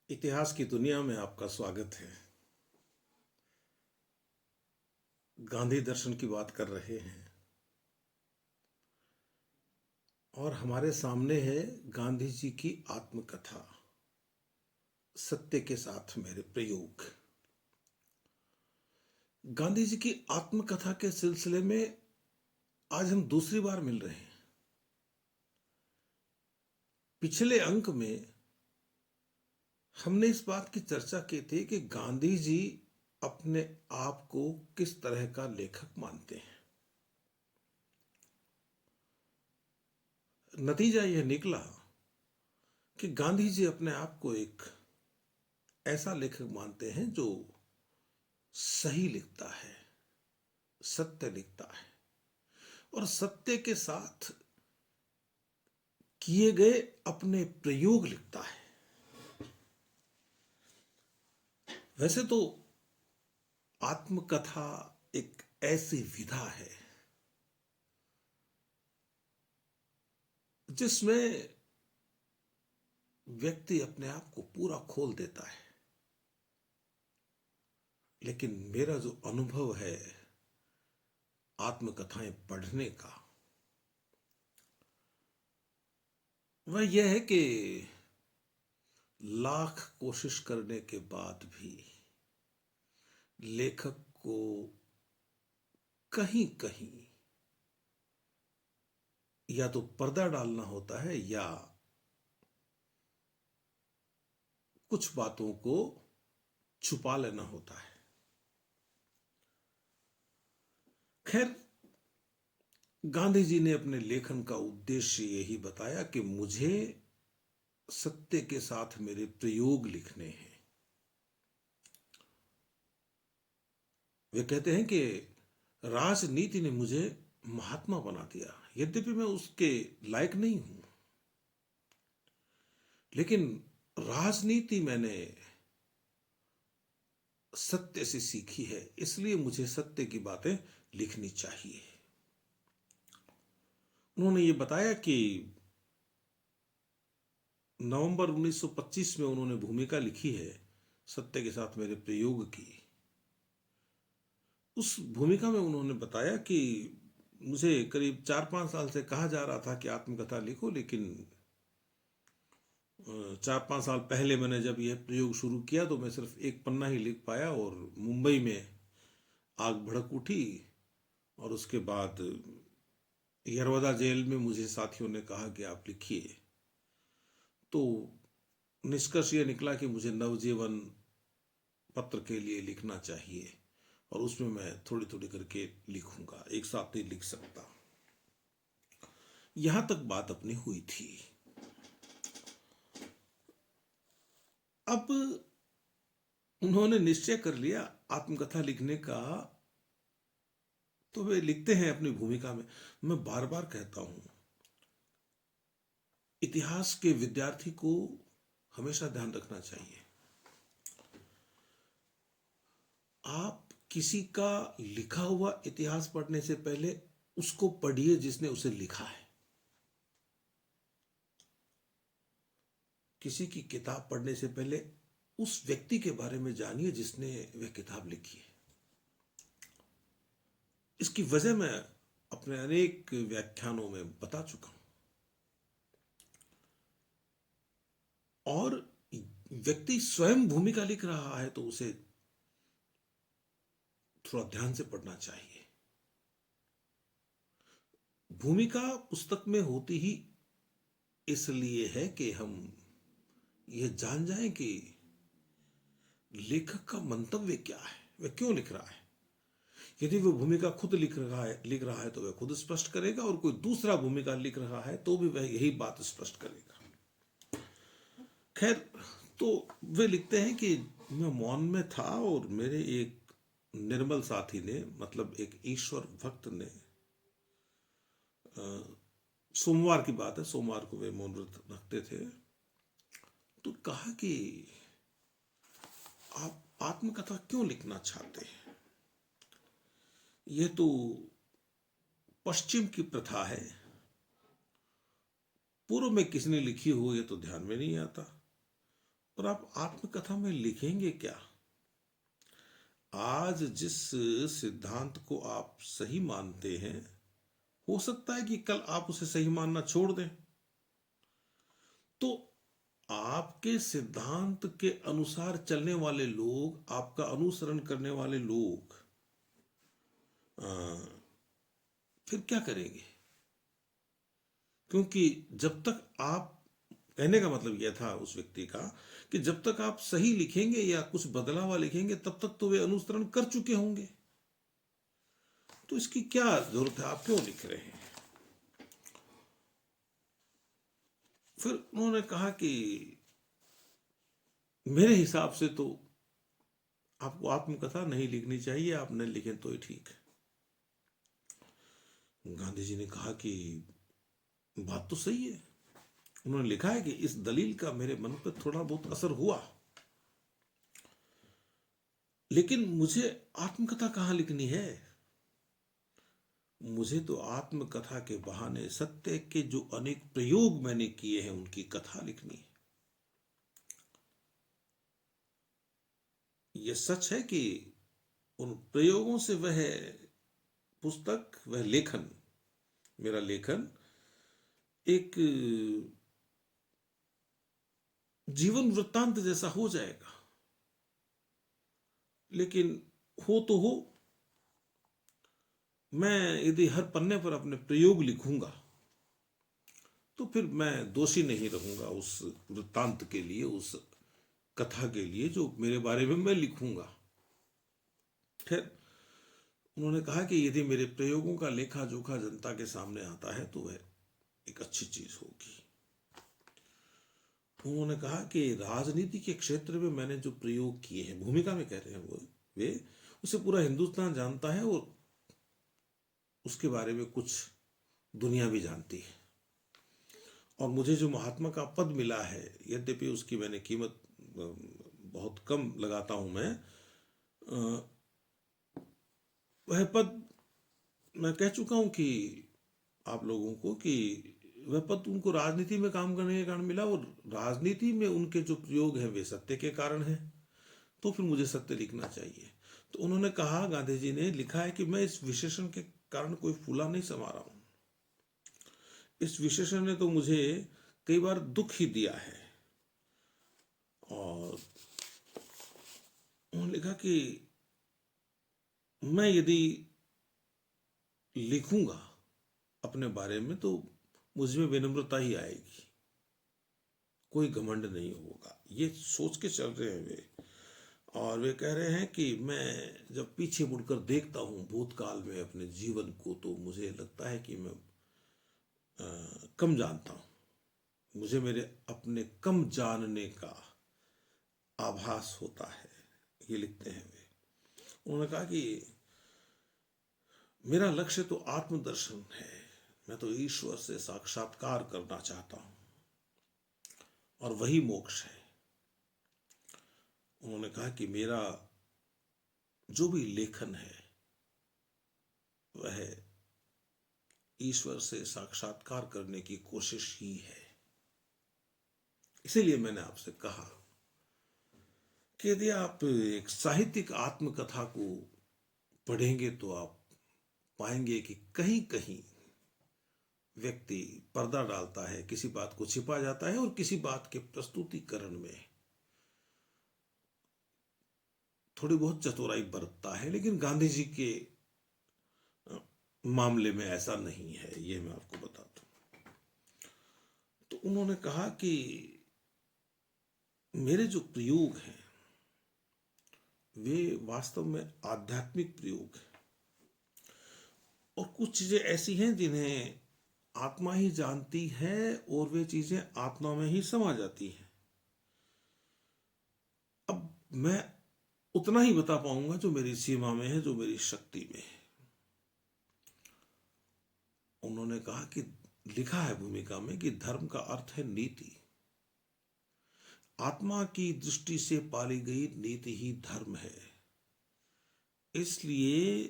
इतिहास की दुनिया में आपका स्वागत है। गांधी दर्शन की बात कर रहे हैं और हमारे सामने है गांधी जी की आत्मकथा, सत्य के साथ मेरे प्रयोग। गांधी जी की आत्मकथा के सिलसिले में आज हम दूसरी बार मिल रहे हैं। पिछले अंक में हमने इस बात की चर्चा की थी कि गांधी जी अपने आप को किस तरह का लेखक मानते हैं। नतीजा यह निकला कि गांधी जी अपने आप को एक ऐसा लेखक मानते हैं जो सही लिखता है, सत्य लिखता है और सत्य के साथ किए गए अपने प्रयोग लिखता है। वैसे तो आत्मकथा एक ऐसी विधा है जिसमें व्यक्ति अपने आप को पूरा खोल देता है, लेकिन मेरा जो अनुभव है आत्मकथाएं पढ़ने का, वह यह है कि लाख कोशिश करने के बाद भी लेखक को कहीं कहीं या तो पर्दा डालना होता है या कुछ बातों को छुपा लेना होता है। खैर, गांधी जी ने अपने लेखन का उद्देश्य यही बताया कि मुझे सत्य के साथ मेरे प्रयोग लिखने हैं। वे कहते हैं कि राजनीति ने मुझे महात्मा बना दिया, यद्यपि मैं उसके लायक नहीं हूं, लेकिन राजनीति मैंने सत्य से सीखी है, इसलिए मुझे सत्य की बातें लिखनी चाहिए। उन्होंने ये बताया कि नवंबर 1925 में उन्होंने भूमिका लिखी है सत्य के साथ मेरे प्रयोग की। उस भूमिका में उन्होंने बताया कि मुझे करीब 4-5 साल से कहा जा रहा था कि आत्मकथा लिखो, लेकिन 4-5 साल पहले मैंने जब यह प्रयोग शुरू किया तो मैं सिर्फ एक पन्ना ही लिख पाया और मुंबई में आग भड़क उठी और उसके बाद यरवदा जेल में मुझे साथियों ने कहा कि आप लिखिए। तो निष्कर्ष ये निकला कि मुझे नवजीवन पत्र के लिए लिखना चाहिए और उसमें मैं थोड़ी थोड़ी करके लिखूंगा, एक साथ नहीं लिख सकता। यहां तक बात अपनी हुई थी। अब उन्होंने निश्चय कर लिया आत्मकथा लिखने का, तो वे लिखते हैं अपनी भूमिका में। मैं बार बार कहता हूं, इतिहास के विद्यार्थी को हमेशा ध्यान रखना चाहिए, आप किसी का लिखा हुआ इतिहास पढ़ने से पहले उसको पढ़िए जिसने उसे लिखा है। किसी की किताब पढ़ने से पहले उस व्यक्ति के बारे में जानिए जिसने वह किताब लिखी है। इसकी वजह मैं अपने अनेक व्याख्यानों में बता चुका हूं। और व्यक्ति स्वयं भूमिका लिख रहा है तो उसे थोड़ा ध्यान से पढ़ना चाहिए। भूमिका पुस्तक में होती ही इसलिए है कि हम यह जान जाएं कि लेखक का मंतव्य क्या है, वह क्यों लिख रहा है। यदि वह भूमिका खुद लिख रहा है तो वह खुद स्पष्ट करेगा, और कोई दूसरा भूमिका लिख रहा है तो भी वह यही बात स्पष्ट करेगा। खैर, तो वे लिखते हैं कि मैं मौन में था और मेरे एक निर्मल साथी ने, मतलब एक ईश्वर भक्त ने, सोमवार की बात है, सोमवार को वे मौन व्रत रखते थे, तो कहा कि आप आत्मकथा क्यों लिखना चाहते हैं। यह तो पश्चिम की प्रथा है, पूर्व में किसने लिखी हो यह तो ध्यान में नहीं आता, और आप आत्मकथा में लिखेंगे क्या? आज जिस सिद्धांत को आप सही मानते हैं, हो सकता है कि कल आप उसे सही मानना छोड़ दें। तो आपके सिद्धांत के अनुसार चलने वाले लोग, आपका अनुसरण करने वाले लोग अ, फिर क्या करेंगे? क्योंकि जब तक आप, कहने का मतलब यह था उस व्यक्ति का कि जब तक आप सही लिखेंगे या कुछ बदला हुआ लिखेंगे, तब तक तो वे अनुसरण कर चुके होंगे। तो इसकी क्या जरूरत है, आप क्यों लिख रहे हैं? फिर उन्होंने कहा कि मेरे हिसाब से तो आपको आत्मकथा नहीं लिखनी चाहिए, आप न लिखें तो ही ठीक है। गांधी जी ने कहा कि बात तो सही है। उन्होंने लिखा है कि इस दलील का मेरे मन पर थोड़ा बहुत असर हुआ, लेकिन मुझे आत्मकथा कहाँ लिखनी है? मुझे तो आत्मकथा के बहाने सत्य के जो अनेक प्रयोग मैंने किए हैं उनकी कथा लिखनी है। यह सच है कि उन प्रयोगों से वह पुस्तक, वह लेखन, मेरा लेखन एक जीवन वृत्तांत जैसा हो जाएगा। लेकिन हो तो हो, मैं यदि हर पन्ने पर अपने प्रयोग लिखूंगा तो फिर मैं दोषी नहीं रहूंगा उस वृत्तांत के लिए, उस कथा के लिए जो मेरे बारे में मैं लिखूंगा। खैर, उन्होंने कहा कि यदि मेरे प्रयोगों का लेखा जोखा जनता के सामने आता है तो वह एक अच्छी चीज होगी। उन्होंने कहा कि राजनीति के क्षेत्र में मैंने जो प्रयोग किए हैं, भूमिका में कह रहे हैं वो, वे उसे पूरा हिंदुस्तान जानता है और उसके बारे में कुछ दुनिया भी जानती है। और मुझे जो महात्मा का पद मिला है, यद्यपि उसकी मैंने कीमत बहुत कम लगाता हूं मैं, वह पद मैं कह चुका हूं कि आप लोगों को कि वह पद उनको राजनीति में काम करने के कारण मिला, और राजनीति में उनके जो प्रयोग हैं वे सत्य के कारण हैं। तो फिर मुझे सत्य लिखना चाहिए। तो उन्होंने कहा, गांधी जी ने लिखा है कि मैं इस विशेषण के कारण कोई फूला नहीं समा रहा हूं। इस विशेषण ने तो मुझे कई बार दुख ही दिया है। और उन्होंने लिखा कि मैं यदि लिखूंगा अपने बारे में तो मुझमें विनम्रता ही आएगी, कोई घमंड नहीं होगा। ये सोच के चल रहे हैं वे। और वे कह रहे हैं कि मैं जब पीछे मुड़कर देखता हूं भूतकाल में अपने जीवन को, तो मुझे लगता है कि मैं कम जानता हूं। मुझे मेरे अपने कम जानने का आभास होता है। ये लिखते हैं वे। उन्होंने कहा कि मेरा लक्ष्य तो आत्मदर्शन है, मैं तो ईश्वर से साक्षात्कार करना चाहता हूं और वही मोक्ष है। उन्होंने कहा कि मेरा जो भी लेखन है वह ईश्वर से साक्षात्कार करने की कोशिश ही है। इसीलिए मैंने आपसे कहा कि यदि आप एक साहित्यिक आत्मकथा को पढ़ेंगे तो आप पाएंगे कि कहीं कहीं व्यक्ति पर्दा डालता है, किसी बात को छिपा जाता है और किसी बात के प्रस्तुतिकरण में थोड़ी बहुत चतुराई बरतता है। लेकिन गांधी जी के मामले में ऐसा नहीं है, ये मैं आपको बताता हूं। तो उन्होंने कहा कि मेरे जो प्रयोग हैं वे वास्तव में आध्यात्मिक प्रयोग हैं, और कुछ चीजें ऐसी हैं जिन्हें आत्मा ही जानती है और वे चीजें आत्मा में ही समा जाती हैं। अब मैं उतना ही बता पाऊंगा जो मेरी सीमा में है, जो मेरी शक्ति में है। उन्होंने कहा कि लिखा है भूमिका में कि धर्म का अर्थ है नीति। आत्मा की दृष्टि से पाली गई नीति ही धर्म है। इसलिए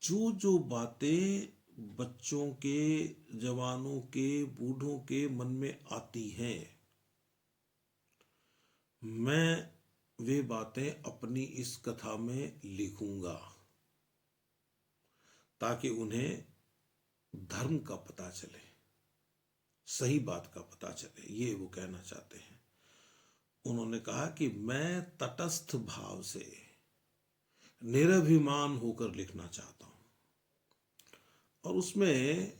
जो जो बातें बच्चों के, जवानों के, बूढ़ों के मन में आती हैं मैं वे बातें अपनी इस कथा में लिखूंगा ताकि उन्हें धर्म का पता चले, सही बात का पता चले, ये वो कहना चाहते हैं। उन्होंने कहा कि मैं तटस्थ भाव से निरभिमान होकर लिखना चाहता हूं, और उसमें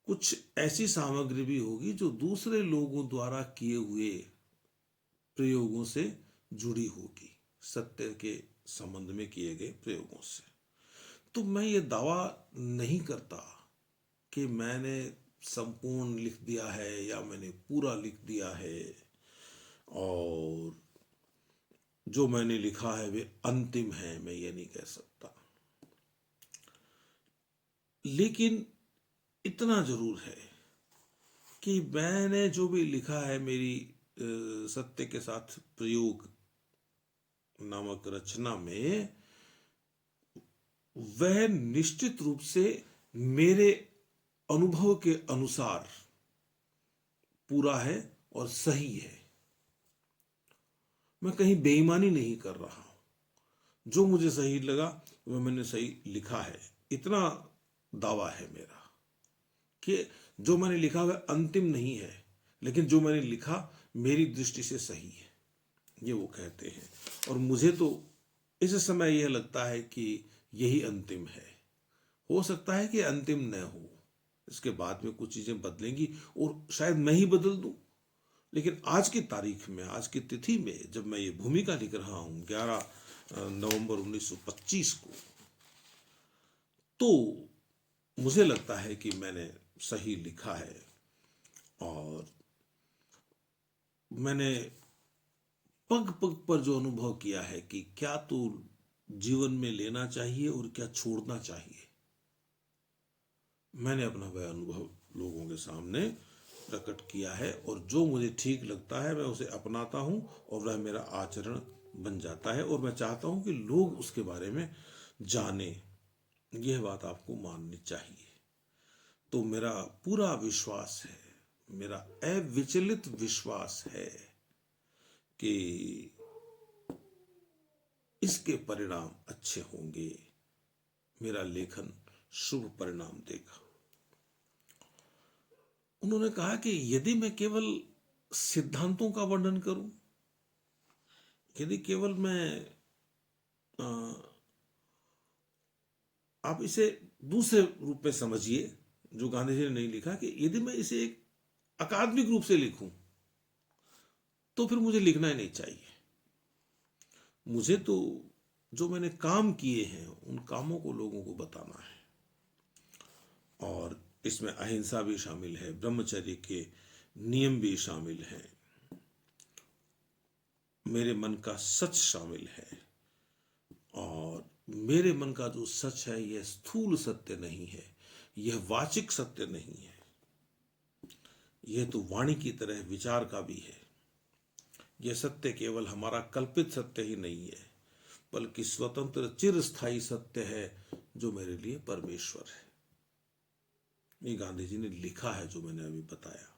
कुछ ऐसी सामग्री भी होगी जो दूसरे लोगों द्वारा किए हुए प्रयोगों से जुड़ी होगी, सत्य के संबंध में किए गए प्रयोगों से। तो मैं ये दावा नहीं करता कि मैंने संपूर्ण लिख दिया है या मैंने पूरा लिख दिया है, और जो मैंने लिखा है वे अंतिम है, मैं ये नहीं कह सकता। लेकिन इतना जरूर है कि मैंने जो भी लिखा है, मेरी सत्य के साथ प्रयोग नामक रचना में, वह निश्चित रूप से मेरे अनुभव के अनुसार पूरा है और सही है। मैं कहीं बेईमानी नहीं कर रहा हूं। जो मुझे सही लगा वह मैंने सही लिखा है, इतना दावा है मेरा कि जो मैंने लिखा वह अंतिम नहीं है, लेकिन जो मैंने लिखा मेरी दृष्टि से सही है, ये वो कहते हैं। और मुझे तो इस समय यह लगता है कि यही अंतिम है। हो सकता है कि अंतिम न हो, इसके बाद में कुछ चीजें बदलेंगी और शायद मैं ही बदल दूं, लेकिन आज की तारीख में, आज की तिथि में, जब मैं ये भूमिका लिख रहा हूं 11 नवंबर 1925 को, तो मुझे लगता है कि मैंने सही लिखा है। और मैंने पग पग पर जो अनुभव किया है कि क्या तो जीवन में लेना चाहिए और क्या छोड़ना चाहिए, मैंने अपना वह अनुभव लोगों के सामने प्रकट किया है। और जो मुझे ठीक लगता है मैं उसे अपनाता हूं और वह मेरा आचरण बन जाता है, और मैं चाहता हूं कि लोग उसके बारे में जाने। यह बात आपको माननी चाहिए। तो मेरा पूरा विश्वास है, मेरा अविचलित विश्वास है कि इसके परिणाम अच्छे होंगे, मेरा लेखन शुभ परिणाम देगा। उन्होंने कहा कि यदि मैं केवल सिद्धांतों का वर्णन करूं, यदि केवल मैं आप इसे दूसरे रूप में समझिए जो गांधी जी ने नहीं लिखा, कि यदि मैं इसे एक अकादमिक रूप से लिखूं तो फिर मुझे लिखना ही नहीं चाहिए। मुझे तो जो मैंने काम किए हैं उन कामों को लोगों को बताना है, और इसमें अहिंसा भी शामिल है, ब्रह्मचर्य के नियम भी शामिल हैं, मेरे मन का सच शामिल है। और मेरे मन का जो सच है यह स्थूल सत्य नहीं है, यह वाचिक सत्य नहीं है, यह तो वाणी की तरह विचार का भी है। यह सत्य केवल हमारा कल्पित सत्य ही नहीं है, बल्कि स्वतंत्र चिरस्थायी सत्य है जो मेरे लिए परमेश्वर है। ये गांधी जी ने लिखा है जो मैंने अभी बताया।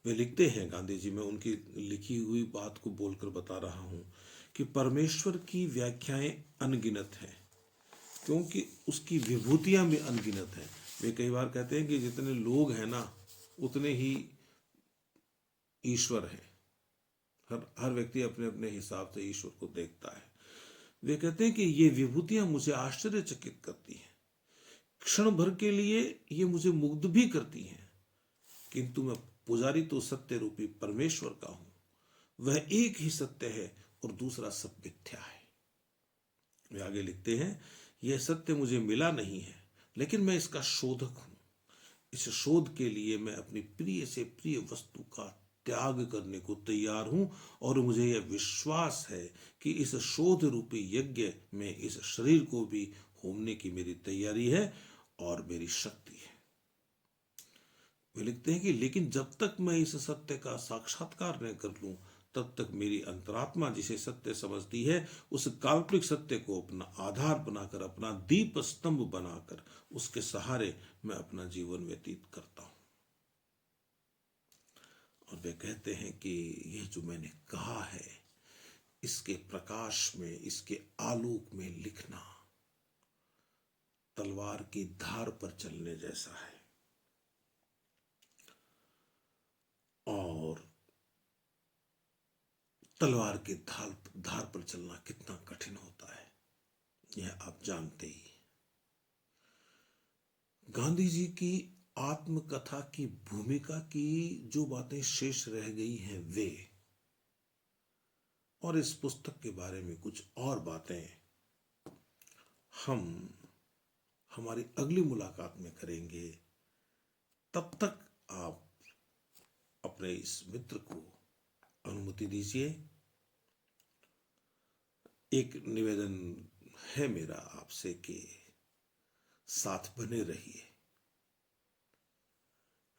वे लिखते हैं, गांधी जी, मैं उनकी लिखी हुई बात को बोलकर बता रहा हूं कि परमेश्वर की व्याख्याएं अनगिनत हैं, क्योंकि उसकी विभूतियां भी अनगिनत हैं। वे कई बार कहते हैं कि जितने लोग हैं ना उतने ही ईश्वर हैं। हर व्यक्ति अपने अपने हिसाब से ईश्वर को देखता है। वे कहते हैं कि ये विभूतियां मुझे आश्चर्यचकित करती हैं, क्षण भर के लिए ये मुझे मुग्ध भी करती हैं, किंतु मैं पुजारी तो सत्य रूपी परमेश्वर का हूं। वह एक ही सत्य है और दूसरा सब मिथ्या है। वे आगे लिखते हैं, यह सत्य मुझे मिला नहीं है, लेकिन मैं इसका शोधक हूं। इस शोध के लिए मैं अपनी प्रिय से प्रिय वस्तु का त्याग करने को तैयार हूं, और मुझे यह विश्वास है कि इस शोध रूपी यज्ञ में इस शरीर को भी होमने की मेरी तैयारी है और मेरी शक्ति है। वे लिखते हैं कि लेकिन जब तक मैं इस सत्य का साक्षात्कार न कर लूं, तब तक मेरी अंतरात्मा जिसे सत्य समझती है उस काल्पनिक सत्य को अपना आधार बनाकर, अपना दीप स्तंभ बनाकर, उसके सहारे मैं अपना जीवन व्यतीत करता हूं। और वे कहते हैं कि यह जो मैंने कहा है, इसके प्रकाश में, इसके आलोक में लिखना तलवार की धार पर चलने जैसा है। और तलवार की धार पर चलना कितना कठिन होता है, यह आप जानते ही। गांधी जी की आत्मकथा की भूमिका की जो बातें शेष रह गई हैं वे, और इस पुस्तक के बारे में कुछ और बातें हम हमारी अगली मुलाकात में करेंगे। तब तक आप अपने इस मित्र को अनुमति दीजिए। एक निवेदन है मेरा आपसे कि साथ बने रहिए।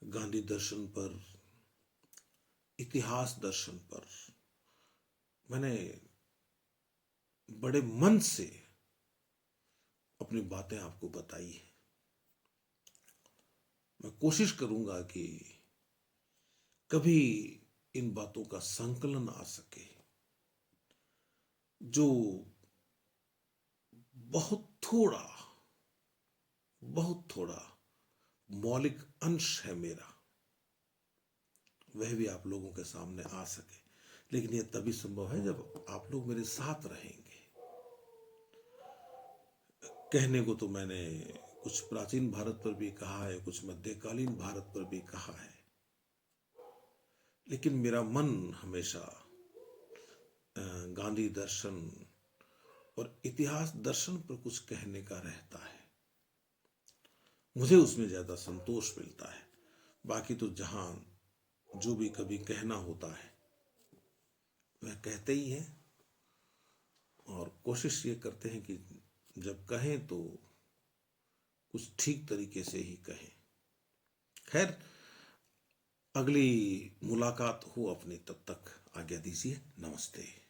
गांधी दर्शन पर, इतिहास दर्शन पर मैंने बड़े मन से अपनी बातें आपको बताई है। मैं कोशिश करूंगा कि कभी इन बातों का संकलन आ सके। जो बहुत थोड़ा मौलिक अंश है मेरा, वह भी आप लोगों के सामने आ सके। लेकिन यह तभी संभव है जब आप लोग मेरे साथ रहेंगे। कहने को तो मैंने कुछ प्राचीन भारत पर भी कहा है, कुछ मध्यकालीन भारत पर भी कहा है, लेकिन मेरा मन हमेशा गांधी दर्शन और इतिहास दर्शन पर कुछ कहने का रहता है। मुझे उसमें ज्यादा संतोष मिलता है। बाकी तो जहां जो भी कभी कहना होता है वह कहते ही हैं, और कोशिश ये करते हैं कि जब कहें तो कुछ ठीक तरीके से ही कहें। खैर, अगली मुलाकात हो अपनी, तब तक आज्ञा दीजिए। नमस्ते।